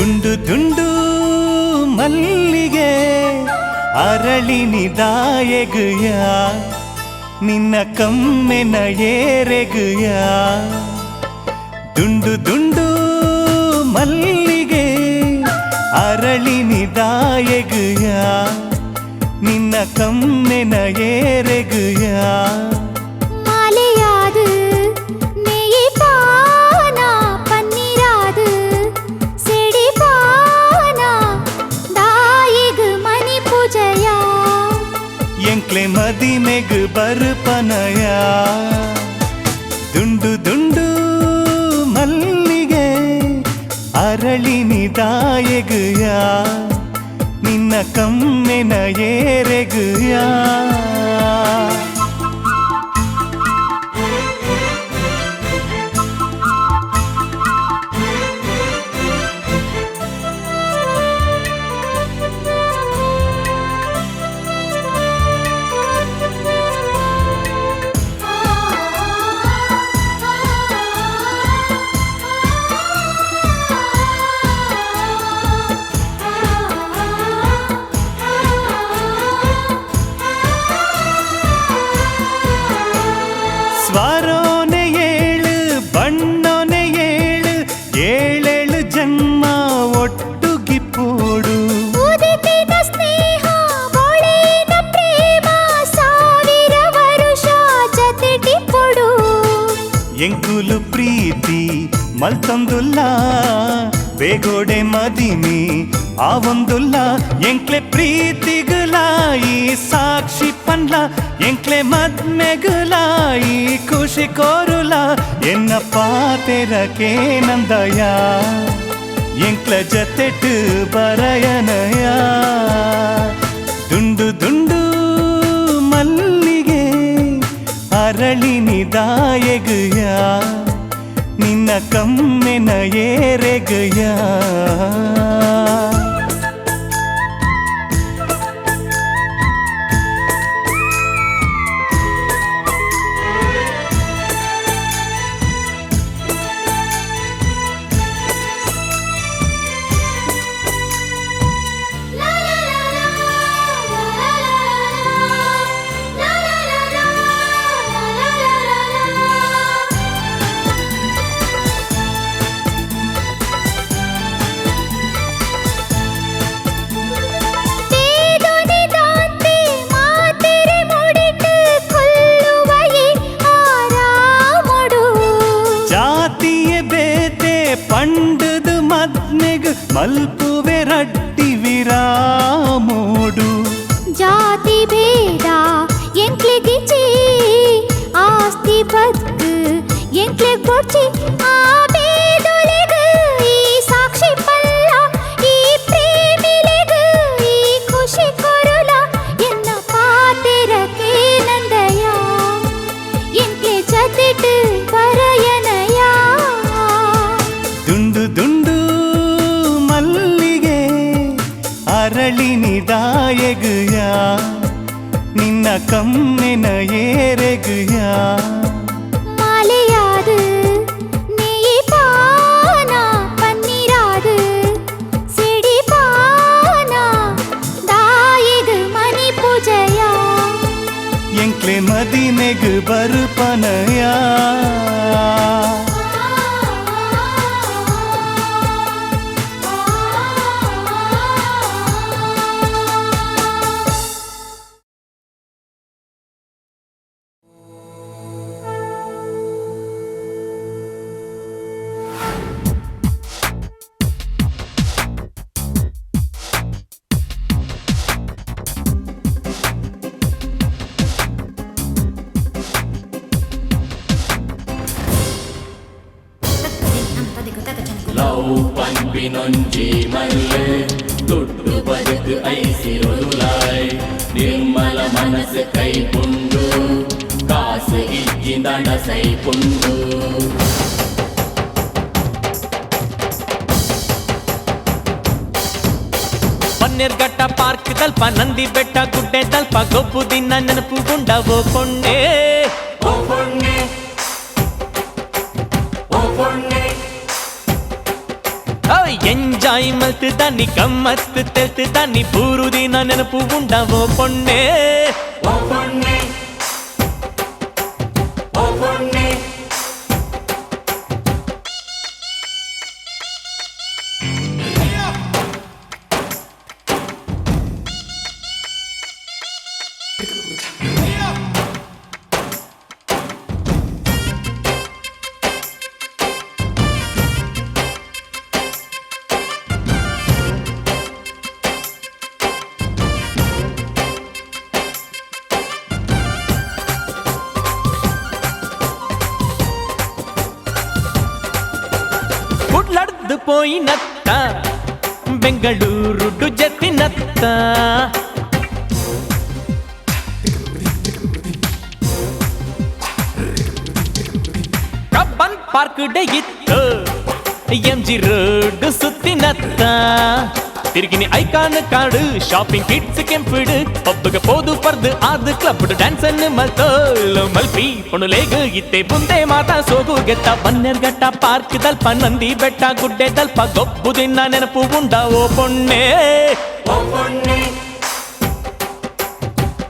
ದುಂಡು ದುಂಡು ಮಲ್ಲಿಗೆ ಅರಳಿನಿದಾಯಗುಯ ನಿನ್ನ ಕಮ್ಮೆನ ಏರೆಗುಯ ದುಂಡು ದುಂಡು ಮಲ್ಲಿಗೆ ಅರಳಿನಿದಾಯಗುಯ ನಿನ್ನ ಕಮ್ಮೆನ ಏರೆಗುಯ ಎಂಕ್ಲೆ ಮದಿಮೆಗು ಬರ್ಪನಯ ದುಂಡು ದುಂಡು ಮಲ್ಲಿಗೆ ಅರಳಿನಿದಾಯಗುಯ ನಿನ್ನ ಕಮ್ಮೆನ ಏರೆಗುಯ ಸ್ವರೋನೆ ಏಳು ಬಣ್ಣನೆ ಏಳು ಏಳೇಳು ಜನ್ಮ ಒಟ್ಟುಗಿಪ್ಪೋಡು ಉದಿತಿದ ಸ್ನೇಹ ಒಳೆದ ಪ್ರೇಮ ಸಾವಿರ ವರುಷ ಜತೆಟಿಪ್ಪೊಡು ಎಂಕುಲು ಪ್ರೀತಿ ಮಲ್ತೊಂದುಲ್ಲ ಬೇಗೋಡೆ ಮದಿಮಿ ಆವೊಂದುಲ್ಲ ಎಂಕ್ಲೆ ಪ್ರೀತಿಗುಲ ಈ ಸಾಕ್ಷಿ ಪನ್ಲ ಎಂಕ್ಲೆ ಮದ್ಮೆಗುಲ ಈ ಖುಷಿ ಕೋರುಲ ಎನ್ನ ಪಾತೆರಕೆ ನಂದಯ ಎಂಕ್ಲ ಜತೆಟ್ಟು ಬರಯನಯ ದುಂಡು ದುಂಡು ಮಲ್ಲಿಗೆ ಅರಳಿನಿದಾಯಗುಯ ನಿನ್ನ ಕಮ್ಮೆನ ಏರೆಗುಯ ಪಂಡದು ಮದ್ಮೆಗ್ ಮಲ್ಪುವೆ ರಟ್ಟಿ ವಿರಾಮೋಡು ಜಾತಿ ಭೇದ ಎಂಕ್ಲೆಗಿಚಿ ಆಸ್ತಿ ಬದುಕು ಎಂಕ್ಲೆಗ್ ಕೊಡ್ಚಿ ಆ ಬೇದೊಳೆಗು ಈ ಸಾಕ್ಷಿ ಪಲ್ಲ ಈ ಪ್ರೇಮಿಲೆಗು ಈ ಖುಷಿ ಕೊರುಲ ಎನ್ನ ಪಾತೆರಕೆ ನಂದಯ ಎಂಕ್ಲೆ ಜತೆಟ್ಟು ಬರಯನಯ ದುಂಡು ದುಂಡು ಮಲ್ಲಿಗೆ ಅರಳಿನಿದಾಯಗುಯ ನಿನ್ನ ಕಮ್ಮೆನ ಏರೆಗುಯ ಮಾಲೆಯಾದು ನೆಯಿ ಪಾನ ಪನ್ನೀರಾದು ಸಿಡಿ ಪಾನ ದಾಯಿಗು ಮನಿ ಪೂಜೆಯ ಎಂಕ್ಲೆ ಮದಿಮೆಗು ಬರ್ಪನಯ ಪನ್ಪಿನೊಂಜಿ ಮಲ್ಲೆ ದುಡ್ಡು ಬದುಕು ಐಸಿರುದುಲಾಯ್ ನಿರ್ಮಲ ಮನಸ್ಸು ಕೈಪುಂಡು ಕಾಸು ಇಜ್ಜಿಂದಡ ಸೈಪುಂಡು ಬನ್ನೇರ್ಘಟ್ಟ ಪಾರ್ಕ್ ತಲ್ಪ ನಂದಿ ಬೆಟ್ಟ ಗುಡ್ಡೆ ತಲ್ಪ ಗೊಬ್ಬು ದಿನ ನೆನಪು ಗುಂಡವೋ ಕೊಂಡೆ ಓ ಪೊಣ್ಣೆ ಓ ಪೊಣ್ಣೆ ಎಂಜಾಯ್ ಮಲ್ತದಾನಿ ಗಮ್ಮತ್ ತೆಲ್ತದಾನಿ ಪೂರು ದಿನ ನೆನಪು ಉಂಡವೋ ಪೊಣ್ಣೆ ಓ ಪೊಣ್ಣೆ ಓ ಪೊಣ್ಣೆ ಕುಡ್ಲಡ್ದು ಪೋಯಿನತ್ತ ಬೆಂಗಳೂರು ಜತ್ತಿನತ್ತ ಕಬ್ಬನ್ ಪಾರ್ಕ್ ಡೇ ಇತ್ತು ಎಂಜಿ ರೋಡ್ ಸುತ್ತಿನತ್ತ ತಿರುಗಿನಿ ಐಕಾನ್ ಕಾಡು ಶಾಪಿಂಗ್ ಕಿಟ್ಸ್ ಕೆಂಪಿಡು ಒಬ್ಬಗ ಪೋದು ಪರ್ದು ಆದ ಕ್ಲಬ್ ಡ್ಯಾನ್ಸ್ ಅನ್ನು ಮಲ್ತೋಲು ಮಲ್ಪಿ ಪುಣುಲೇಗ ಇತ್ತೆ ಮುಂದೆ ಮಾತಾ ಸೋಗು ಗೆತ್ತ ಬನ್ನೇರ್ಘಟ್ಟ ಪಾರ್ಕ್ ದಲ್ಪ ನಂದಿ ಬೆಟ್ಟ ಗುಡ್ಡೆ ದಲ್ಪ ಗೊಬ್ಬು ದಿನ ನೆನಪು ಉಂಡ ಓ ಪೊಣ್ಣೆ ಓ ಪೊಣ್ಣೆ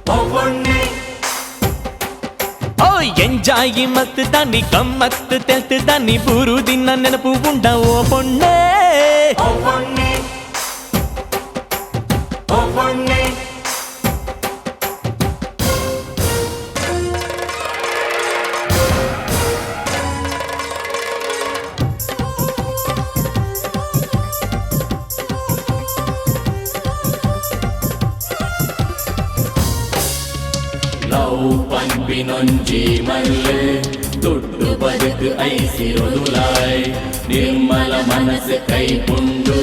ಓ ಪೊಣ್ಣೆ ಓ ಎಂಜಾಯಿ ಮತ್ ದಾನಿ ಗಮ್ಮತ್ ತೆಲ್ತ್ ದಾನಿ ಬೂರು ದಿನ ನೆನಪು ಉಂಡ ಓ ಪೊಣ್ಣೆ ಓ ಪೊಣ್ಣೆ ಓ ಪೊಣ್ಣೆ ಲವ್ ಪಂಪಿನೊಂಜಿ ಮಲ್ಲೆ ದುಡ್ಡು ಬದುಕು ಐಸಿರೊದುಲಾಯ್ ನಿರ್ಮಲ ಮನಸ್ಸು ಕೈಪುಂಡು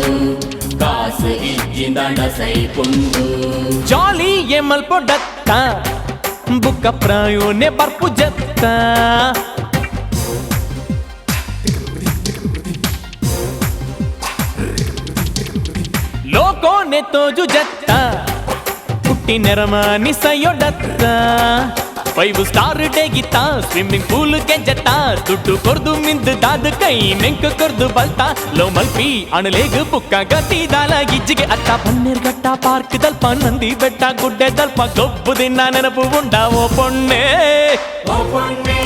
ಕಾಸು ಇಜ್ಜಿಂದಡ ಸೈಪುಂಡು ಜಾಲಿ ಎಮಲ್ ಪೊಡತ್ತ ಬುಕ್ಕ ಪ್ರಾಯೋನೆ ಬರ್ಪು ಜತ್ತ ಲೋಕೋನೆ ತೋಜು ಜತ್ತ ಹುಟ್ಟಿ ನೆರಮಾನಿ ಸಯೊಡತ್ತ 5 ಸ್ಟಾರ್ ಡೇ ಗಿತ್ತ ಸ್ವಿಮ್ಮಿಂಗ್ ಪೂಲ್ ಗೆ ಜತ್ತ ದುಡ್ಡು ಕೊರ್ದು ಮಿಂದು ದಾದ ಕೈ ಮೆಂಕ ಕೊರ್ದು ಬಲ್ತಾ ಲೋ ಮಲ್ಪಿ ಅಣಲೇಗ ಬುಕ್ಕ ಗತಿ ದಾಲ ಗಿಜ್ಜಿಗೆ ಅತ್ತ ಬನ್ನೇರ್ಘಟ್ಟ ಪಾರ್ಕ್ ದಲ್ಪ ನಂದಿ ಬೆಟ್ಟ ಗುಡ್ಡೆ ದಲ್ಪ ಗೊಬ್ಬು ದಿನ ನೆನಪು ಉಂಡ ಓ ಪೊಣ್ಣೆ ಓ ಪೊಣ್ಣೆ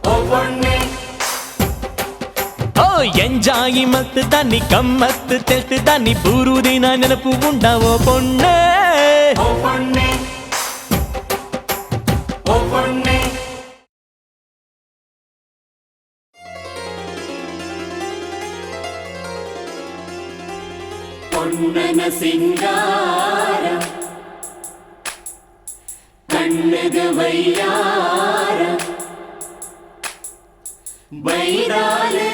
ಓ ಪೊಣ್ಣೆ ಓ ಎಂಜಾಯಿ ಮತ್ ದಾನಿ ಗಮ್ಮತ್ ತೆಲ್ತ್ ದಾನಿ ಬೂರು ದಿನ ನೆನಪು ಉಂಡ ಓ ಪೊಣ್ಣೆ ಓ ಪೊಣ್ಣೆ ಓ ಪೊಣ್ಣೆ பொன்னன சிங்கார கண்ணுகு வையார பைடாலு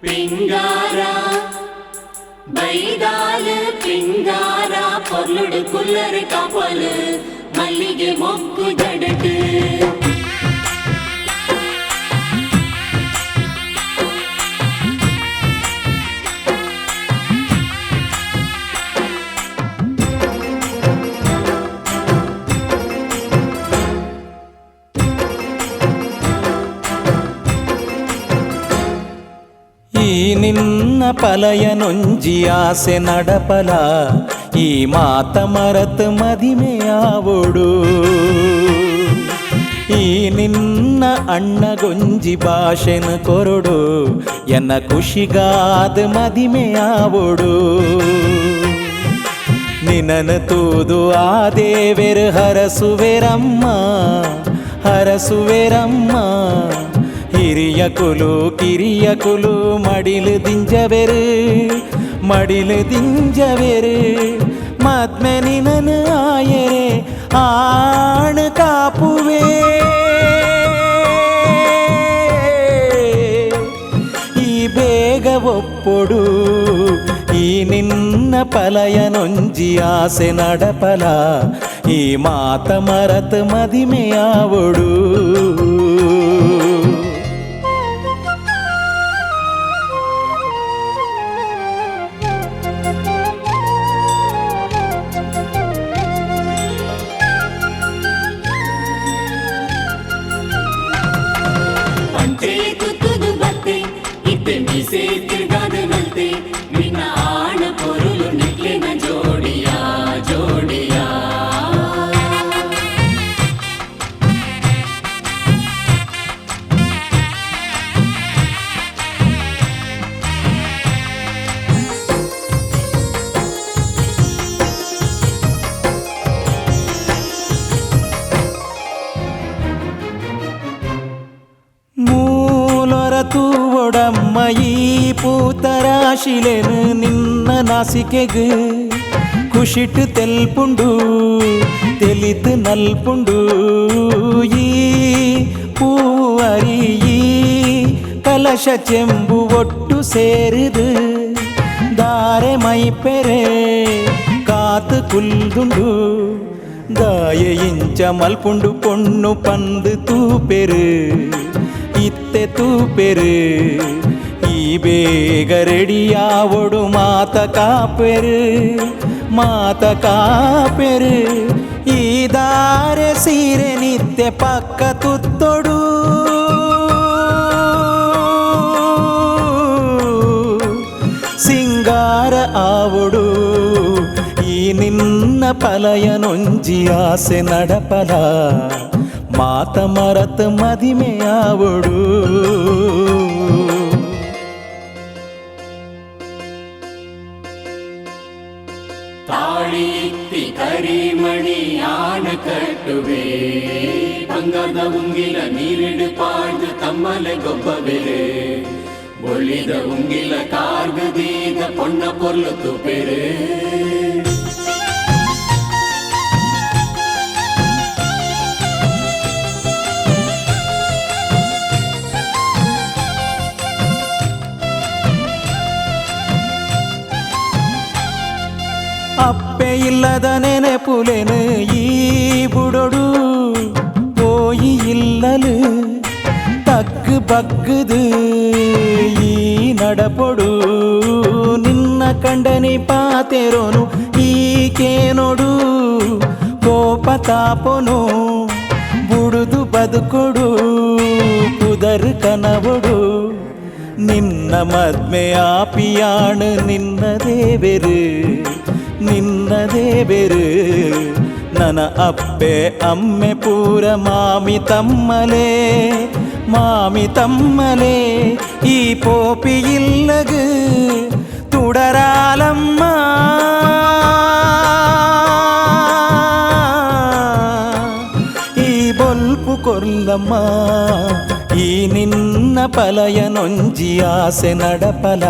పింగార బైడాలు పింగార పొల్లుడు కుల్లరి కపలు మల్లిగే మొక్కు జడటు ಈ ನಿನ್ನ ಪಲಯನೊಂಜಿ ಆಸೆ ನಡಪಲ ಈ ಮಾತ ಮರತ್ ಮದಿಮೆಯಾವೊಡು ಈ ನಿನ್ನ ಅಣ್ಣಗೊಂಜಿ ಭಾಷೆನ ಕೊರಡು ಎನ್ನ ಖುಷಿಗಾದ ಮದಿಮೆಯಾವೊಡು ನಿನನ ತೂದು ಆ ದೇವೆರು ಹರಸುವೆರಮ್ಮ ಹರಸುವೆರಮ್ಮ ಹಿರಿಯಕುಲು ಕಿರಿಯಕುಲು ಮಡಿಲು ದಿಂಜವೆರು ಮದ್ಮೆ ನಿನನು ಆಯರೆ ಆಣ ಕಾಪುವೆ ಈ ಬೇಗ ಒಪ್ಪೊಡು ಈ ನಿನ್ನ ಪಲಯನೊಂಜಿ ಆಸೆ ನಡಪಲ ಈ ಮಾತ ಮರತ್ ಮದಿಮೆಯಾವೊಡು పంటే కుతుదు బತ್ತೆ ఇద్దె ನೋಡಮ್ಮ ಈ ಪೂತರಾಶಿಲೆನು ನಿನ್ನ ನಾಸಿಕೆಗೆ ಖುಷಿಟ್ಟು ತೆಲ್ಪುಂಡು ತೆಲಿತು ನಲ್ಪುಂಡು ಈ பூவரி கலச செம்பு ஒட்டு சேருது தாரை மைப்பெரே காத்து குல்துண்டு தாய ಇಂಚ ಮಲ್ಪುಂಡು ಪೊಣ್ಣು ಪಂದು ತೂಪೆರು ಇತ್ತೆ ತೂಪೆರು ಈ ಬೇಗ ರೆಡಿಯಾವೊಡು ಮಾತ ಕಾಪೆರು ಈ ದಾರೆ ಸೀರೆ ನಿತ್ಯ ಪಕ್ಕ ತುತ್ತೊಡು ಸಿಂಗಾರ ಆವೊಡು ಈ ನಿನ್ನ ಪಲಯನೊಂಜಿ ಆಸೆ ನಡಪಲ ಮಾತ ಮರತ ಮದಿಮೆಯಾವೊಡು ತಾಳಿ ಇತ್ತಿ ಕರಿಮಣಿ ಆನ ಕಟ್ಟುವೆ ಬಂಗಾರದ ಉಂಗಿಲ ನೀರಿಡು ಪಾಡ್ದು ತಮ್ಮಲೆ ಗೊಬ್ಬವೆರೆ ಬೊಳ್ಳಿದ ಉಂಗಿಲ ಕಾರ್ಗದೀದ ಪೊಣ್ಣ ಪೊರ್ಲು ತುಪೆರೆ ಅಪ್ಪೆ ಇಲ್ಲದ ನೆನಪುಲೆನು ಈ ಬುಡೊಡು போய் இல்லಲು ತಗ್ಗು ಬಗ್ಗದು ಈ ನಡಪೊಡು ನಿನ್ನ ಕಂಡನಿ ಪಾತೆರೋನು ಈಕೇನೊಡು ಕೋಪ ತಾಪೊನು ಬುಡುದು ಬದುಕೊಡು ಪುದರು ಕನವೊಡು ನಿನ್ನ ಮದ್ಮೆ ಆಪಿಯಾಣು ನಿನ್ನದೇ ಬೆರು ನನ ಅಪ್ಪೆ ಅಮ್ಮೆ ಪೂರ ಮಾಮಿ ತಮ್ಮಲೆ ಈ ಪೋಪಿ ಇಲ್ಲಗು ತುಡರಾಲಮ್ಮ ಈ ಬೊಲ್ಪು ಕೊಲ್ಲಮ್ಮ ಈ ನಿನ್ನ ಪಲಯನೊಂಜಿ ಆಸೆ ನಡಪಲ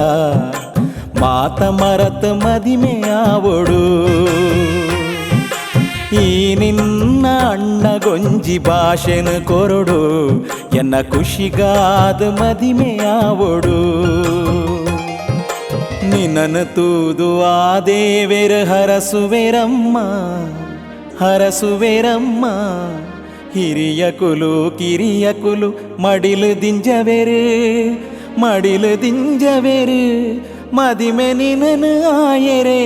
ಮಾತ ಮರತ ಮದಿಮೆಯಾವೊಡು ಈ ನಿನ್ನ ಅಣ್ಣಗೊಂಜಿ ಭಾಷೆನು ಕೊರಡು ಎನ್ನ ಖುಷಿಗಾದ ಮದಿಮೆಯಾವೊಡು ನಿನ್ನನು ತೂದು ಆ ದೇವೆರು ಹರಸುವೆರಮ್ಮ ಹಿರಿಯ ಕುಲು ಕಿರಿಯ ಕುಲು ಮಡಿಲು ದಿಂಜವೆರು ಮದಿಮೆ ನಿನನು ಆಯರೆ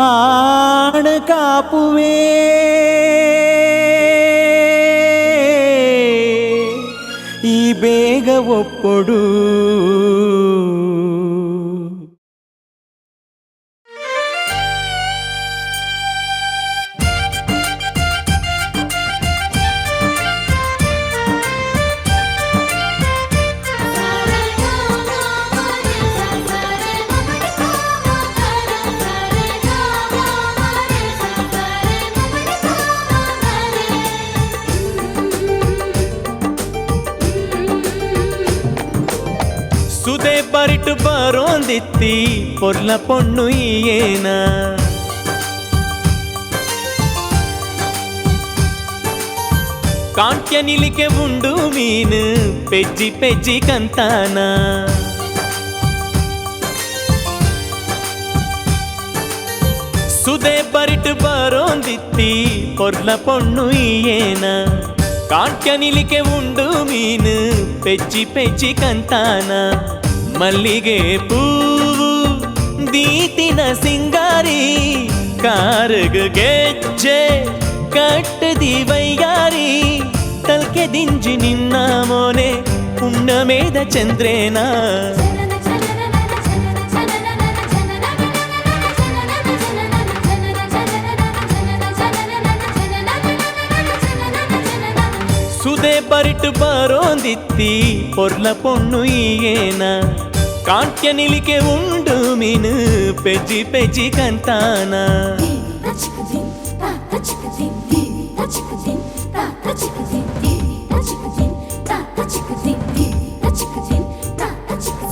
ಆಣ ಕಾಪುವೆ ಈ ಬೇಗ ಒಪ್ಪೊಡು ಸುದೆ ಬರಿಟು ಬರೋಂದಿತ್ತಿ ಪೊರ್ಲ ಪೊಣ್ಣು ಈಯೇನ ಕಾಂಟ್ಯ ನಿಲಿಕೆ ಉಂಡು ಮೀನು ಪೆಜ್ಜಿ ಕಂತಾನ ಸುದೆ ಬರಿಟು ಬರೋಂದಿತ್ತಿ ಪೊರ್ಲ ಪೊಣ್ಣು ಈಯೇನ ಕಾಂಟ್ಯ ನಿಲಿಕೆ ಉಂಡು ಮೀನು ಪೆಜ್ಜಿ ಕಂತಾನ ಮಲ್ಲಿಗೆ ಪೂವು ದೀತಿನ ಸಿಂಗಾರಿ ಕಾರಗ ಗೆಜ್ಜೆ ಕಟ್ಟದಿ ವೈಗಾರಿ ತಲ್ಕೆ ದಿಂಜಿ ನಿನ್ನ ಮೋನೆ ಹುಣ್ಣಮೇದ ಚಂದ್ರೇನ ಸುದೆ ಬರಿಟು ಬರೋಂದಿತ್ತಿ ಪೊರ್ಲ ಪೊಣ್ಣು ಈಯೇನ ಕಾಂಟ್ಯ ನಿಲಿಕೆ ಉಂಡು ಮೀನು ಪೆಜ್ಜಿ ಕಂತಾನ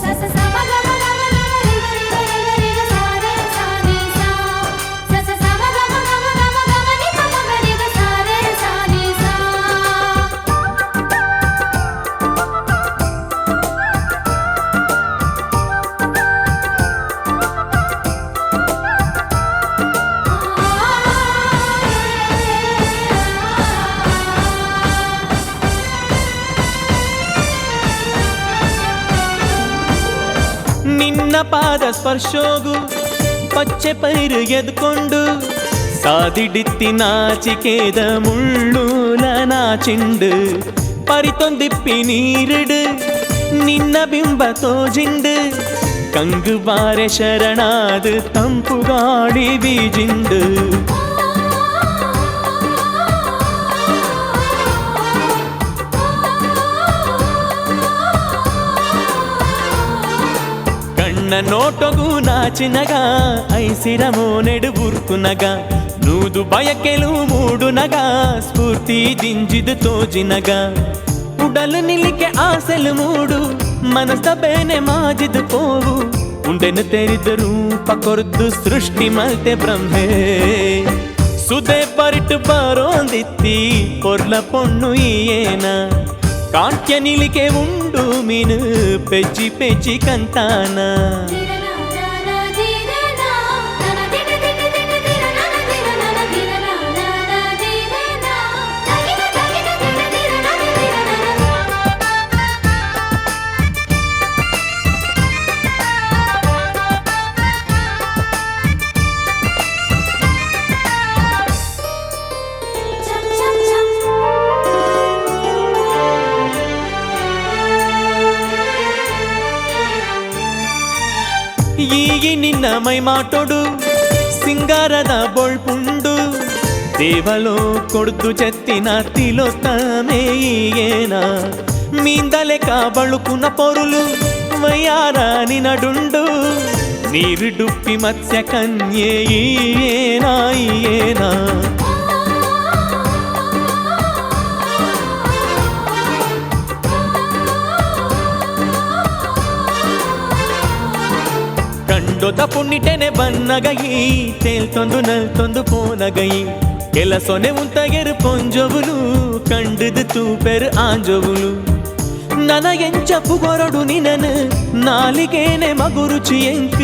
sa ನಿನ್ನ ಪಾದ ಸ್ಪರ್ಶೋಗು ಪಚ್ಚೆ ಪೈರು ಎದ್ಕೊಂಡು ಸಾದಿಡಿತ್ತಿ ನಾಚಿಕೇದ ಮುಳ್ಳೂಲ ನಾಚಿಂಡು ಪರಿತೊಂದಿಪ್ಪಿ ನೀರಿಡು ನಿನ್ನ ಬಿಂಬ ತೋಜಿಂಡು ಕಂಗು ಬಾರೆ ಶರಣಾದು ತಂಪು ಗಾಳಿ ಬೀಜಿಂಡು ಕಣ್ಣ ನೋಟೊಗೂ ನಾಚಿನಗ ಐಸಿರ ಮೋನೆಡು ಬುರ್ಕುನಗ ನೂದು ಬಯಕೆಲು ಮೂಡುನಗ ಸ್ಫೂರ್ತಿ ದಿಂಜಿದು ತೋಜಿನಗ ಉಡಲು ನಿಲಿಕೆ ಆಸೆಲು ಮೂಡು ಮನಸ್ಸ ಬೇನೆ ಮಾಜಿದು ಪೋವು ಉಂಡೆನು ತೆರಿದ ರೂಪ ಕೊರ್ದು ಸೃಷ್ಟಿ ಮಲ್ತೆ ಬ್ರಹ್ಮೇ ಸುದೆ ಪರಿಟ್ಟು ಬರೋಂದಿತ್ತಿ ಪೊರ್ಲ ಪೊಣ್ಣು ಏನ ಕಾಂಟ್ಯ ನಿಲಿಕೆ ಉಂಡು ಮೀನು ಪೆಚ್ಚಿ ಪೆಚ್ಚಿ ಕಂತಾನ ಈಗ ನಿನ್ನ ಮೈ ಮಾಟೋಡು ಸಿಂಗಾರದ ಬೊಳ್ಪುಂಡು ದೇವಲೋ ಕೊಡ್ದು ಚೆತ್ತಿನ ತಿಲೋತ್ತಮೇ ಈಗೇನ ಮೀಂದಲೆ ಕಾಬಳುಕುನ ಪೊರುಲು ವಯ್ಯಾರ ನಿನಡುಂಡು ನೀರು ಡುಪ್ಪಿ ಮತ್ಸ್ಯ ಕನ್ಯೆ ಏನ ಕಂಡೊದ ಪುಣ್ಣಿಟೆನೆ ಬನ್ನಗೈ ತೇಲ್ತೊಂದು ನಲ್ತೊಂದು ಪೋನಗೈ ಕೆಲಸೊನೆ ಉಂತಗೆರು ಪೊಂಜೊವುಲು ಕಂಡದು ತೂಪೆರು ಆಂಜೊವುಲು ನನಗೆಂಚ ಪುಗೊರಡು ನಿನನು ನಾಲಿಗೇನೆ ಮಗುರುಚಿ ಎಂಕ್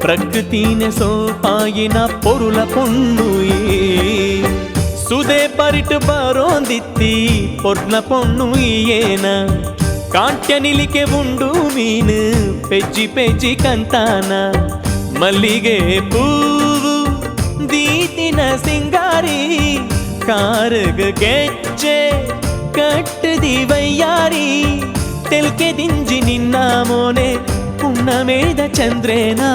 ಪ್ರಕೃತಿನೆ ಸೋಪಾಯಿನ ಪೊರುಲ ಪೊಣ್ಣು ಸುದೆ ಪರಿಟ್ಟು ಬರೋಂದಿತ್ತಿ ಪೊರ್ಲ ಪೊಣ್ಣು ಏನ ಕಾಂಟ್ಯ ನಿಲಿಕೆ ಉಂಡು ಮೀನು ಪೆಜ್ಜಿ ಪೆಜ್ಜಿ ಕಂತಾನ ಮಲ್ಲಿಗೆ ಪೂವು ದೀತಿನ ಸಿಂಗಾರಿ ಕಾರಗ ಗೆಜ್ಜೆ ಕಟ್ಟದಿ ವಯ್ಯಾರಿ ತೆಲ್ಕೆ ದಿಂಜಿ ನಿನ್ನ ಮೋನೆ ಪುಣ್ಣಮೇದ ಚಂದ್ರೇನಾ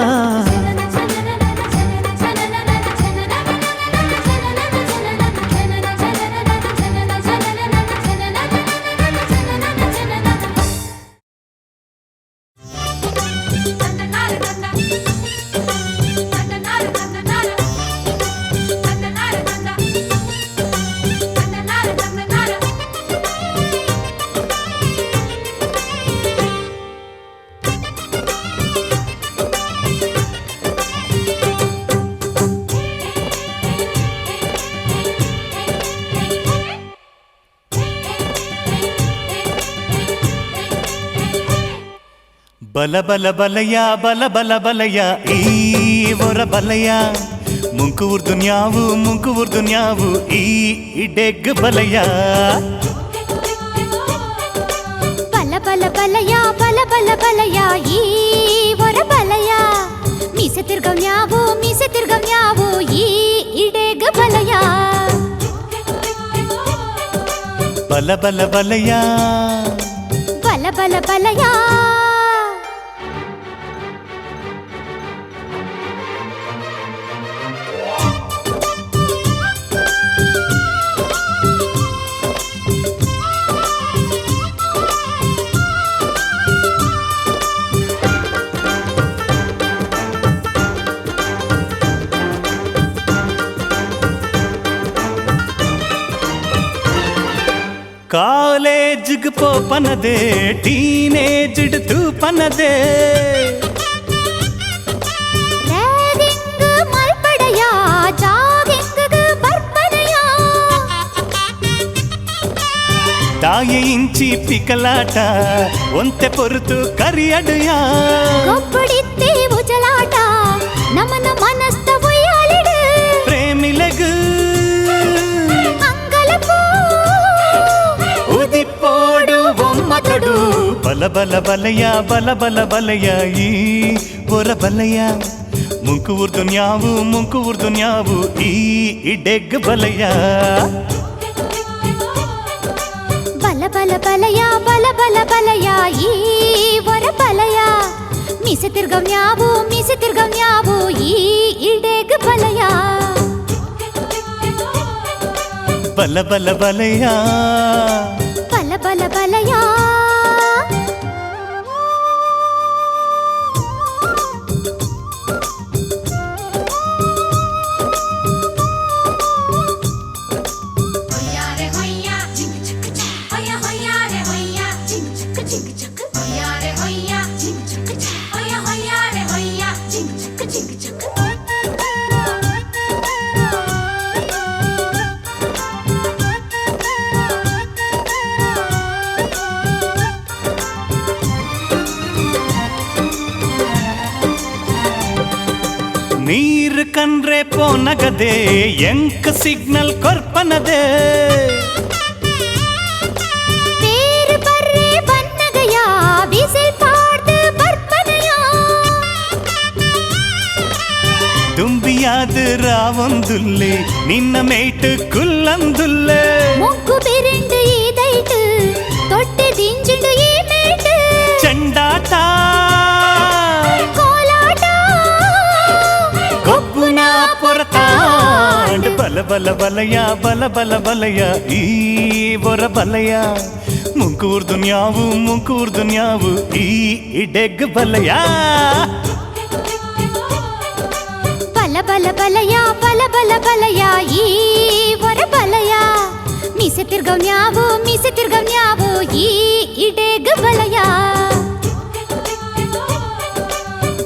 ಬಲ ಬಲ ಬಲಯ ಬಲ ಬಲ ಬಲಯ ಈ ವರ ಬಲಯ ಮುಂಕುವರ್ ದುನ್ಯಾವು ಈ ಇಡೆಗ್ ಬಲಯ ಬಲ ಬಲ ಬಲಯ ಬಲ ಬಲ ಬಲಯ ಈ ವರ ಬಲಯ ಮೀಸೆ ತಿರ್ಗವ್ಯಾವು ಈ ಇಡೆಗ್ ಬಲಯ ಬಲ ಬಲ ಬಲಯ ಬಲ ಬಲ ಬಲಯ ಕಾಲೇಜ್ಗೆ ಪೋಪನದೆ ಟೀನೇಜ್ ತೂಪನದೆ ರೇಗಿಂಗ್ ಮಲ್ಪಡೆಯ ಜಾಗಿಂಗ್ ಬರ್ಪನೆಯ ತಾಯಿ ಇಂಚಿ ಪಿಕಲಾಟ ಒಂತೆ ಪೊರುತು ಕರಿಯಡೆಯ ಕೊಪ್ಪಡಿತ್ತಿ ಉಜಲಾಟ ನಮನ ಮನಸ್ತ ಒಯ್ಯಾಲಿಡು ಪ್ರೇಮಿಲಗು ಅಂಗಲಪೂ ಉದಿಪ್ಪೋಡು ಒಮ್ಮತಡು ಬಲ ಬಲ ಬಲಯ ಬಲ ಬಲ ಬಲಯ ಈ ಒರ ಬಲಯ ಮುಂಕು ಉರ್ದು ನ್ಯಾವು ಈ ಇಡೆಗ್ ಬಲಯ ಬಲ ಬಲ ಬಲಯ ಬಲ ಬಲ ಬಲಯ ಈ ವರ ಬಲಯ ಮೀಸೆ ತಿರ್ಗವ್ ನ್ಯಾವು ಈ ಇಡೆಗ್ ಬಲಯ ಬಲ ಬಲ ಬಲಯ ಬಲ ಬಲ ಬಲಯ ನೀರು ಕಂಡ್ರೆ ಪೋನಗದೆ ಎಂಕ ಸಿಗ್ನಲ್ ಕೊರ್ಪನದೆ ಬೇರು ಬರ್ರೆ ಬನ್ನಗಯ ಬಿಸಿಲ್ ಪಾಡ್ದು ಬರ್ಪನಯ ದುಂಬಿಯಾದ ರಾವೊಂದುಲ್ಲೆ ನಿನ್ನ ಮೇಯ್ಟ್ ಕುಲ್ಲಂದುಲ್ಲೆ ಮೊಗ್ಗು ಬಿರಿಂಡು ಈದೈಟು ತೊಟ್ಟೆ ದಿಂಜುಂಡು ಈ ಮೇಟು ಚಂಡಾಟ ಕೋಲಾಟ ಗೊಬ್ಬುನ ಪೊರತಾಂಡ್ ಬಲ ಬಲ ಬಲಯ ಬಲ ಬಲ ಬಲಯ ಈ ಒರ ಬಲಯ ಮುಂಕೂರ್ದು ನ್ಯಾವು ಈ ಇಡೆಗ್ ಬಲಯ ಬಲ ಬಲ ಬಲಯ ಬಲ ಬಲ ಬಲಯ ಈ ವರ ಬಲಯ ಮೀಸೆ ತಿರ್ಗವ್ ನ್ಯಾವು ಈ ಇಡೆಗ್ ಬಲಯ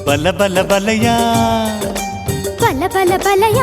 ಬಲ ಬಲ ಬಲಯ ಬಲ ಬಲ ಬಲಯ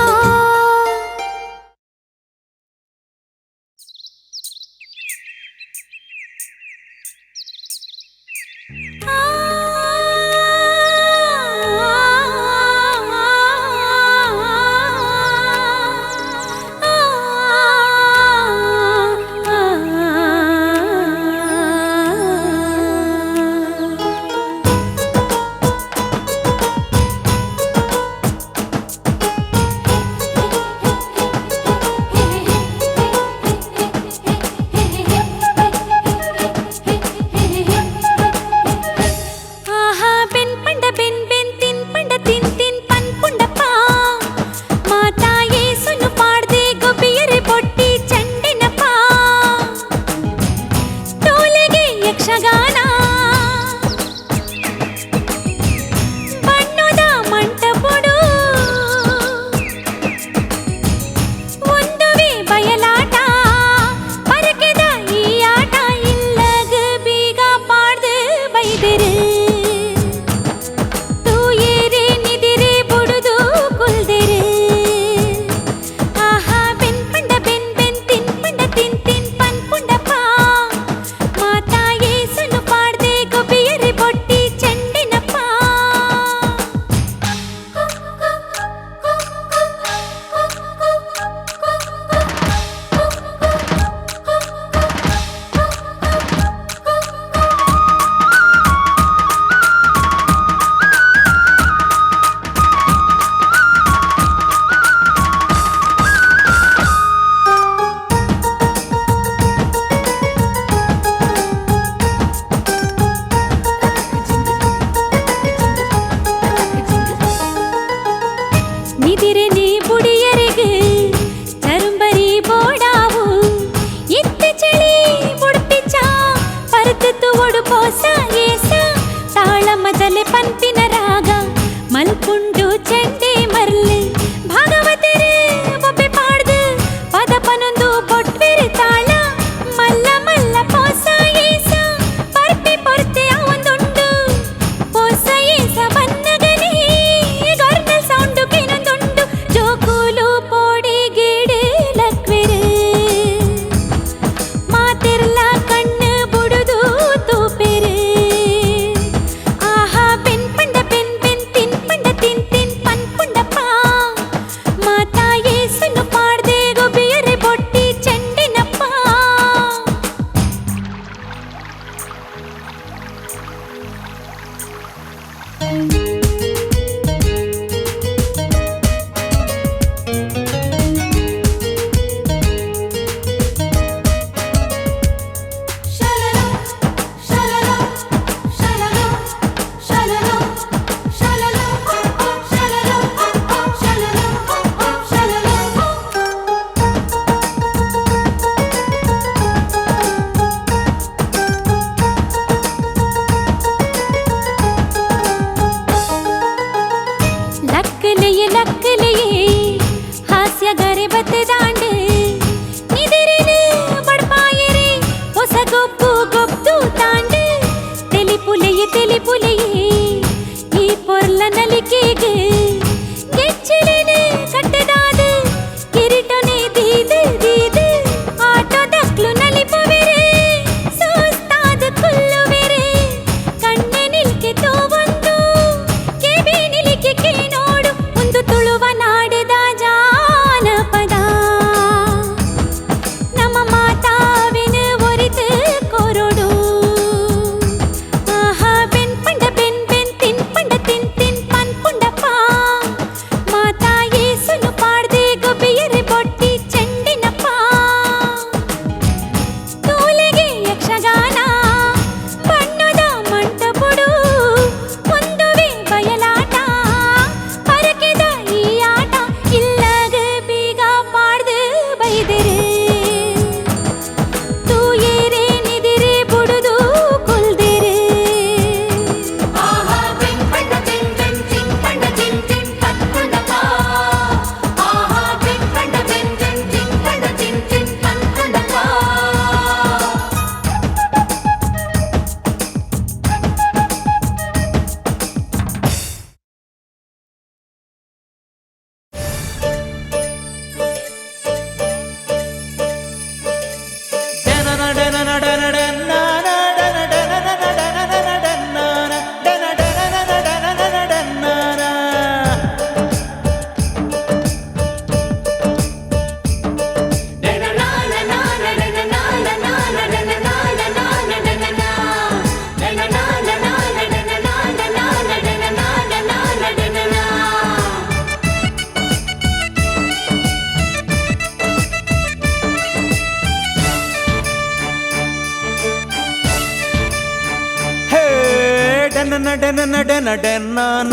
ಡೆನ್ನ ಡೆನ್ನ ಡೆನ್ನ ಡೆನ್ನಾನ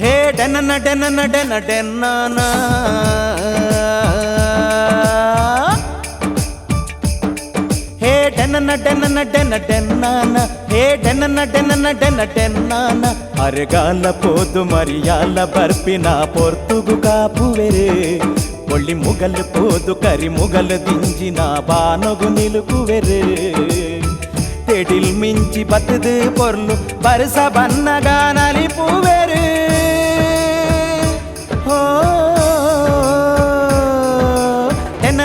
ಹೇ ಡೆನ್ನ ಡೆನ್ನ ಡೆನ್ನ ಡೆನ್ನಾನ ಹೇ ಡೆನ್ನ ಡೆನ್ನ ಡೆನ್ನ ಡೆನ್ನಾನ హే డెన్న డెన్న డెన్న డెన్నాన అరగాల పోదు మరియాల బర్పిన పొర్తుగు కాపువెరే ఒళ్ళి ముగలు పోదు కరి ముగలు దింజిన బానొగు నిలుకువెరే తెడిల్ మించి బతుదు పొర్లు బరస బన్నగా నలిపువెరే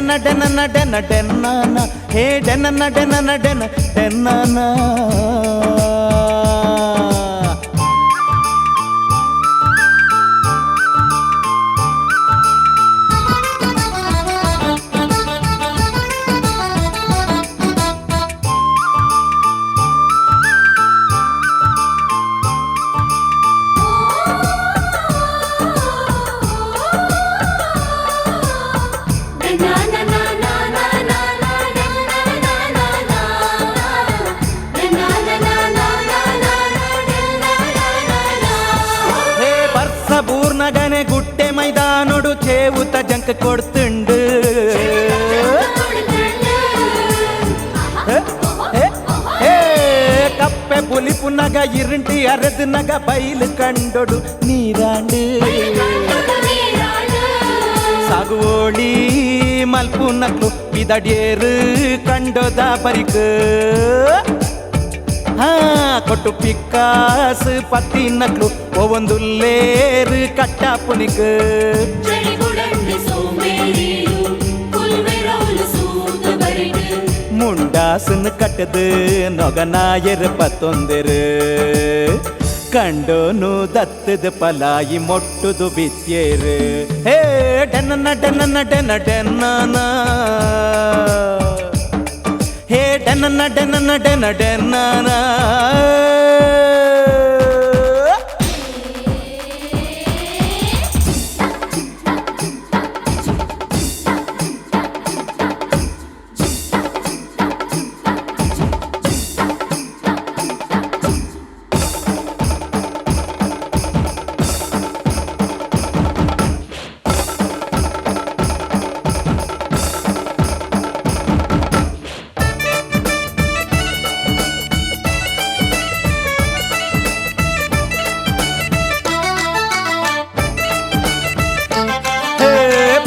డెన్న డెన్న డెన్న డెన్నాన హే డెన్న డెన్న డెన్న డెన్నాన పూర్ణగనే గుట్టె మైదానుడు చేవుత జంక కొడుతుండు కప్పె పులిపు నగ ఇరింటి అరదు నగ బయలు కండొడు నీరాండు సాగువోళి మల్పు నక్లు పిదడేరు కండోద పరికు కొట్టు పిక్కాసు పత్తి నక్లు ఒవందుల్లేరు కట్టాపునికు ಮುಂಡಾಸನ ಕಟ್ಟದು ನೊಗನಾಯರ ಪತ್ತೊಂದರು ಕಂಡೋನು ದತ್ತದ ಪಲಾಯಿ ಮೊಟ್ಟುದು ಬಿತ್ತೇರು ಹೇ ಡೆನ್ನ ಡೆನ್ನ ಡೆನ್ನ ಡೆನ್ನಾನ ಹೇ ಡೆನ್ನ ಡೆನ್ನ ಡೆನ್ನ ಡೆನ್ನಾನ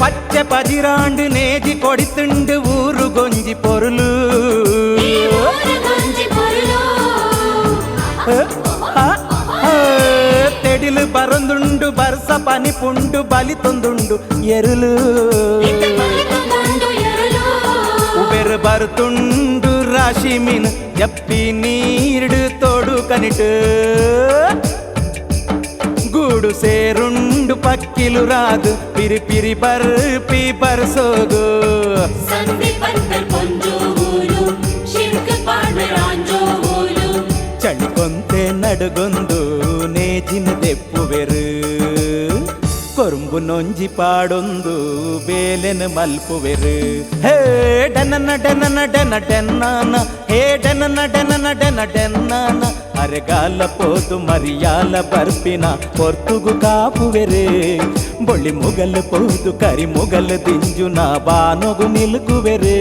பச்சை பதிராண்டு நேஜி கொடித்துண்டு ஊரு கொஞ்சி பொருளு తెడిలు బరందుండు బర్స పని పుండు బలి తొందుండు ఎరులు ఉబెరు బరుతుండు రాశి మీన్ ఎప్పి నీరుడు తోడు కనిటు గూడు సేరుండు పక్కిలు రాదు పిరి పిరి బర్పి బర్సోగు ಚಳಿಕೊಂತೆ ನಡುಗೊಂದು ನೇಜಿನ ದೆಪ್ಪುವೆರು ಕೊರುಂಬು ನೊಂಜಿ ಪಾಡೊಂದು ಬೇಲೆನ ಮಲ್ಪುವೆರು ಹೇ ಡೆನ್ನ ಡೆನ್ನ ಡೆನ್ನ ಡೆನ್ನಾನ ಹೇ ಡೆನ್ನ ಡೆನ್ನ ಡೆನ್ನ ಡೆನ್ನಾನ అరగాల పోతు మరియాల బర్పిన పొర్తుగు కాపువెరే బొళ్ళి ముగలు పోతు కరి ముగలు దింజున బానొగు నిలుకువెరే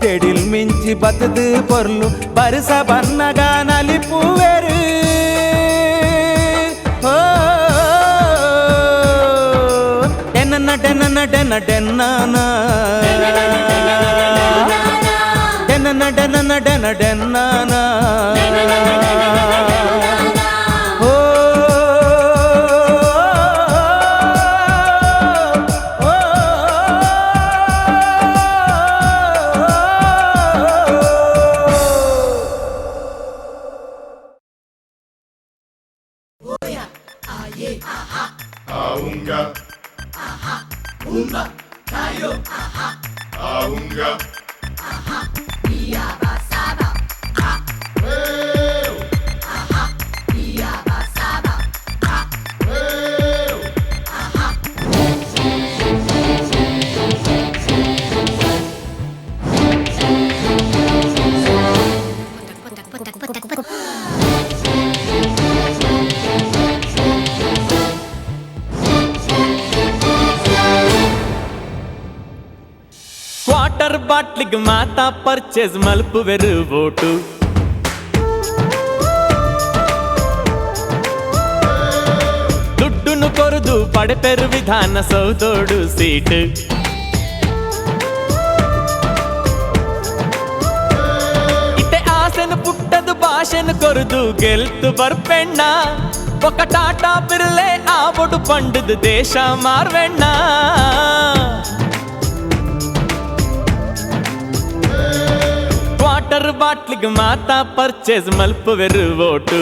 తెడిల్ మించి బతుదు పొర్లు బరస బన్నగా నలిపువెరు డెన్న డెన్న డెన్న డెన్నాన డెన్న డెన్న డెన్న డెన్నాన Aunga, umba, kayo, aunga, biaba saba, biaba saba, ಬಾಟ್ಲಿಗ್ ಮಾತಾ ಪರ್ಚೇಸ್ ಮಲ್ಪುವೆರು ಓಟು ದುಡ್ಡುನು ಕೊರದು ಪಡೆಪೆರು ವಿಧಾನಸೌಧೋಡು ಸೀಟ್ ಇತ್ತೆ ಆಸೆನು ಪುಟ್ಟದು ಭಾಷೆನು ಕೊರದು ಗೆಲ್ತು ಬರ್ಪೆಣ್ಣ ఒక టాటా బిర్లే ఆవడు పండుదు దేశ మార్వెಣ್ಣ వాటర్ బాట్లిగ్ మాతా పర్చేజ్ మల్పుವೆರು ఓటు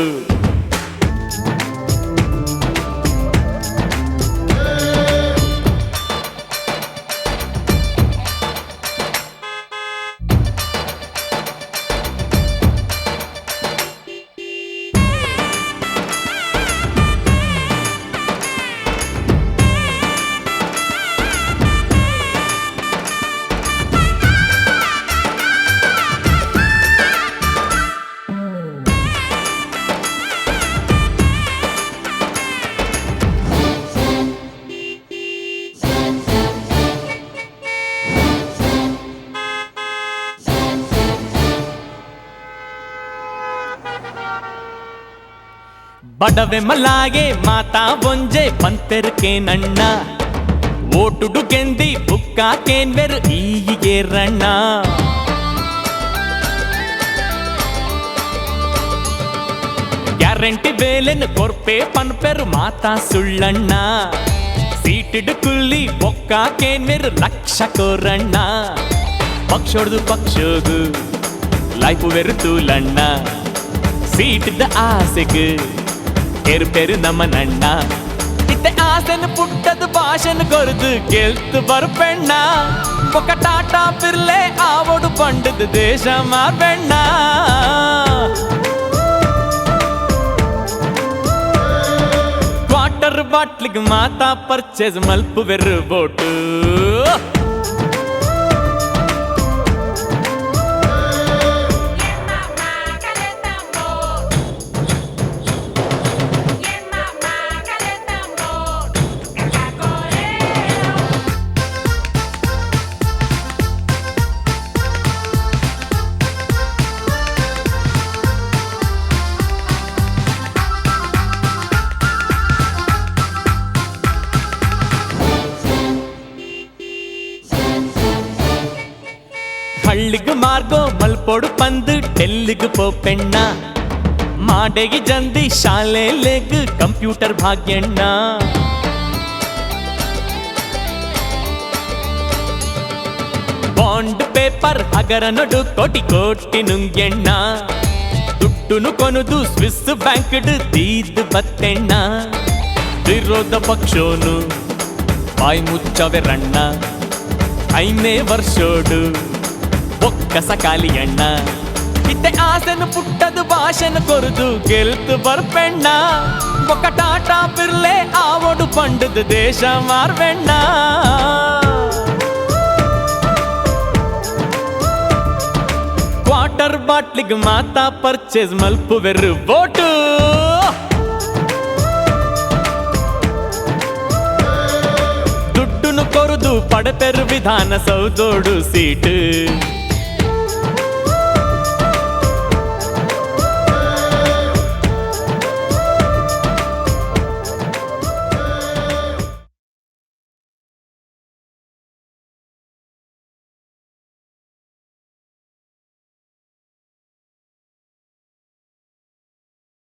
ಬಡವೆ ಮಲಾಗೆ ಮಾತಾ ಬೊಂಜೆ ಪಂತೆರ್ಕೆ ನಣ್ಣ ಓಟುಡು ಗೆಂದಿ ಬುಕ್ಕ ಕೇನ್ವೆರು ಈಗೆ ರಣ್ಣ ಗ್ಯಾರಂಟಿ ಬೇಲೆನು ಕೊರ್ಪೆ ಪನ್ಪೆರು ಮಾತಾ ಸುಳ್ಳಣ್ಣ ಸೀಟಿಡು ಕುಲ್ಲಿ ಬೊಕ್ಕ ಕೇನ್ವೆರು ಲಕ್ಷ ಕೋರಣ್ಣ ಪಕ್ಷೋಡ್ದು ಪಕ್ಷೋಗು ಲೈಫು ವೆರುತೂಲಣ್ಣ ಸೀಟಿದ ಆಸೆಗು ಏರುಪೇರು ನಮ್ಮ ನಣ್ಣ ಇತ್ತೆ ಆಸೆನು ಪುಟ್ಟದು ಭಾಷೆನು ಕೊರದು ಗೆಲ್ತು ಬರ್ಪೆಣ್ಣ ఒక టాటా బిర్లే ఆవడు పండుదు దేశ మార్వెಣ್ಣ వాటర్ బాట్లిగ్ మాతా పర్చేజ్ మల్పుವೆರು ఓటు ಹಳ್ಳಿಗು ಮಾರ್ಗೋ ಮಲ್ಪೋಡು ಪಂದು ಡೆಲ್ಲಿಗು ಪೋಪೆಣ್ಣ ಮಾಡೆಗಿ ಜಂದಿ ಶಾಲೆಲೆಗ್ ಕಂಪ್ಯೂಟರ್ ಭಾಗ್ಯಣ್ಣ ಬಾಂಡ್ ಪೇಪರ್ ಹಗರ ನಡು ಕೋಟಿ ಕೋಟಿ ನುಂಗ್ಯಣ್ಣ ದುಡ್ಡುನು ಕೊನುದು ಸ್ವಿಸ್ ಬ್ಯಾಂಕ್ ದೀದ್ ಬತ್ತೆಣ್ಣ ವಿರೋಧ ಪಕ್ಷೋನು ಬಾಯಿ ಮುಚ್ಚವೆರಣ್ಣ ಐನೇ ವರ್ಷೋಡು ఒక్క సకాలి అಣ್ಣ ఇtte ఆసెను పుట్టదు భాషను కొరుదు గెల్తు బర్పెಣ್ಣ ఒక టాటా బిర్లే ఆవడు పండుదు దేశ మార్వెಣ್ಣ వాటర్ బాట్లిగ్ మాతా పర్చేజ్ మల్పుವೆರು ఓటు ದುಡ್ಡುನು ಕೊರದು ಪಡೆಪೆರು ವಿಧಾನಸೌಧೋಡು ಸೀಟ್